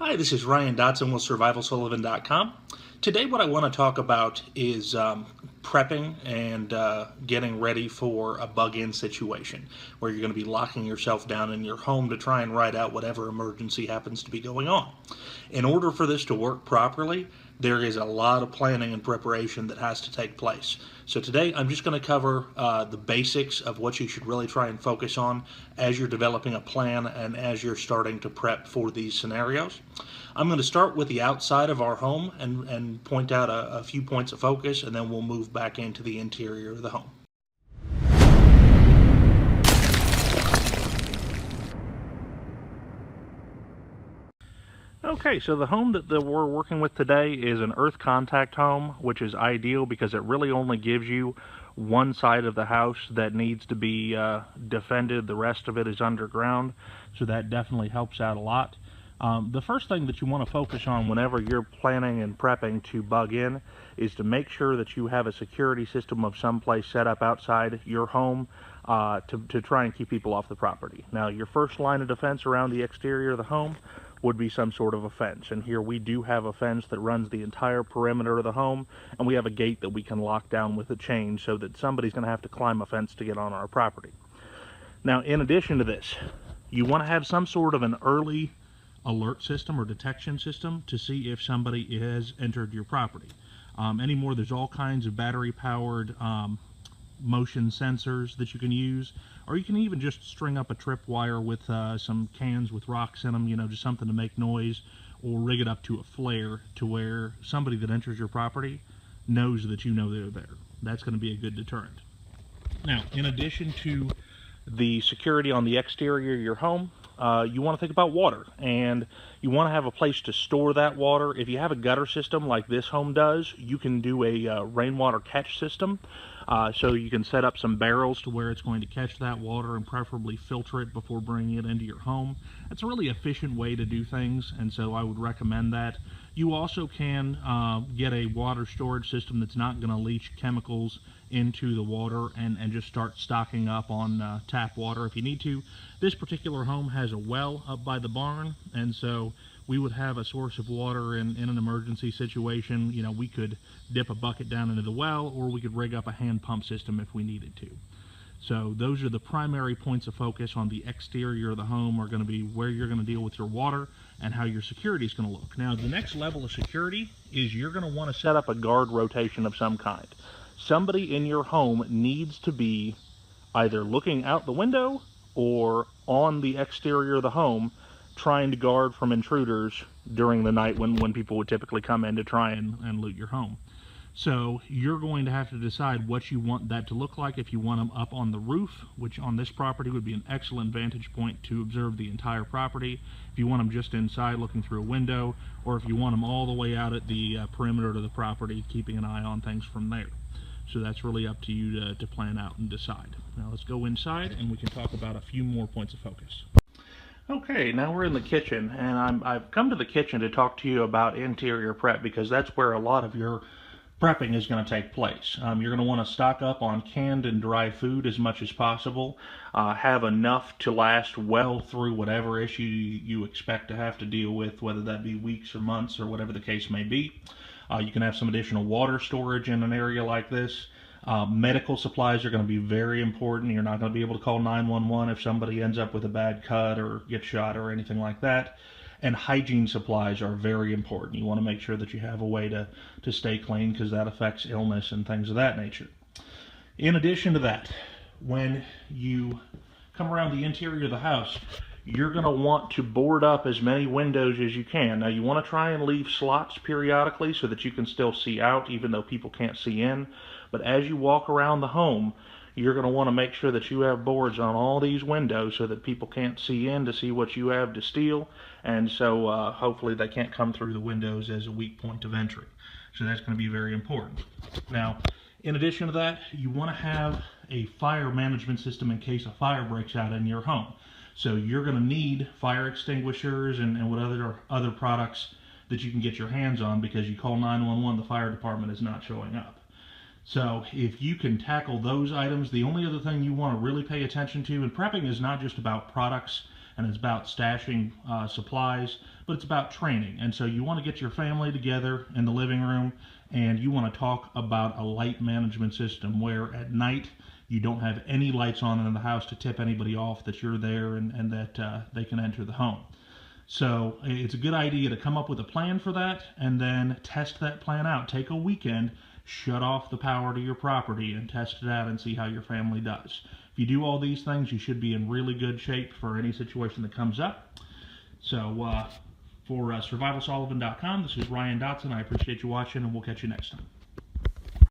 Hi, this is Ryan Dodson with SurvivalSullivan.com. Today, what I want to talk about is prepping and getting ready for a bug-in situation where you're going to be locking yourself down in your home to try and ride out whatever emergency happens to be going on. In order for this to work properly, there is a lot of planning and preparation that has to take place. So today I'm just going to cover the basics of what you should really try and focus on as you're developing a plan and as you're starting to prep for these scenarios. I'm going to start with the outside of our home and point out a few points of focus, and then we'll move back into the interior of the home. Okay, so the home that we're working with today is an earth contact home, which is ideal because it really only gives you one side of the house that needs to be defended. The rest of it is underground, so that definitely helps out a lot. The first thing that you want to focus on whenever you're planning and prepping to bug in is to make sure that you have a security system of some place set up outside your home to try and keep people off the property. Now, your first line of defense around the exterior of the home would be some sort of a fence, and here we do have a fence that runs the entire perimeter of the home, and we have a gate that we can lock down with a chain so that somebody's going to have to climb a fence to get on our property. Now, in addition to this, you want to have some sort of an early alert system or detection system to see if somebody has entered your property. Anymore, there's all kinds of battery powered motion sensors that you can use, or you can even just string up a tripwire with some cans with rocks in them, just something to make noise, or rig it up to a flare to where somebody that enters your property knows that you know they're there. That's going to be a good deterrent. Now, in addition to the security on the exterior of your home, you want to think about water, and you want to have a place to store that water. If you have a gutter system like this home does, you can do a rainwater catch system. So you can set up some barrels to where it's going to catch that water and preferably filter it before bringing it into your home. It's a really efficient way to do things, and so I would recommend that. You also can get a water storage system that's not going to leach chemicals into the water and just start stocking up on tap water if you need to. This particular home has a well up by the barn, and so we would have a source of water in an emergency situation. We could dip a bucket down into the well, or we could rig up a hand pump system if we needed to. So those are the primary points of focus on the exterior of the home, are going to be where you're going to deal with your water and how your security is going to look. Now, the next level of security is you're going to want to set up a guard rotation of some kind. Somebody in your home needs to be either looking out the window or on the exterior of the home trying to guard from intruders during the night when people would typically come in to try and loot your home. So you're going to have to decide what you want that to look like. If you want them up on the roof, which on this property would be an excellent vantage point to observe the entire property. If you want them just inside looking through a window, or if you want them all the way out at the perimeter of the property, keeping an eye on things from there. So that's really up to you to plan out and decide. Now let's go inside and we can talk about a few more points of focus. Okay, now we're in the kitchen, and I've come to the kitchen to talk to you about interior prep because that's where a lot of your prepping is going to take place. You're going to want to stock up on canned and dry food as much as possible, have enough to last well through whatever issue you expect to have to deal with, whether that be weeks or months or whatever the case may be. You can have some additional water storage in an area like this. Medical supplies are going to be very important. You're not going to be able to call 911 if somebody ends up with a bad cut or gets shot or anything like that. And hygiene supplies are very important. You want to make sure that you have a way to stay clean because that affects illness and things of that nature. In addition to that, when you come around the interior of the house, you're going to want to board up as many windows as you can. Now, you want to try and leave slots periodically so that you can still see out even though people can't see in. But as you walk around the home, you're going to want to make sure that you have boards on all these windows so that people can't see in to see what you have to steal, and so hopefully they can't come through the windows as a weak point of entry. So that's going to be very important. Now, in addition to that, you want to have a fire management system in case a fire breaks out in your home. So you're going to need fire extinguishers and what other products that you can get your hands on, because you call 911, the fire department is not showing up. So if you can tackle those items, the only other thing you want to really pay attention to, and prepping is not just about products and it's about stashing supplies, but it's about training. And so you want to get your family together in the living room, and you want to talk about a light management system where at night you don't have any lights on in the house to tip anybody off that you're there and that they can enter the home. So it's a good idea to come up with a plan for that and then test that plan out. Take a weekend, shut off the power to your property and test it out and see how your family does. If you do all these things, you should be in really good shape for any situation that comes up. So for survivalsullivan.com, this is Ryan Dotson. I appreciate you watching, and we'll catch you next time.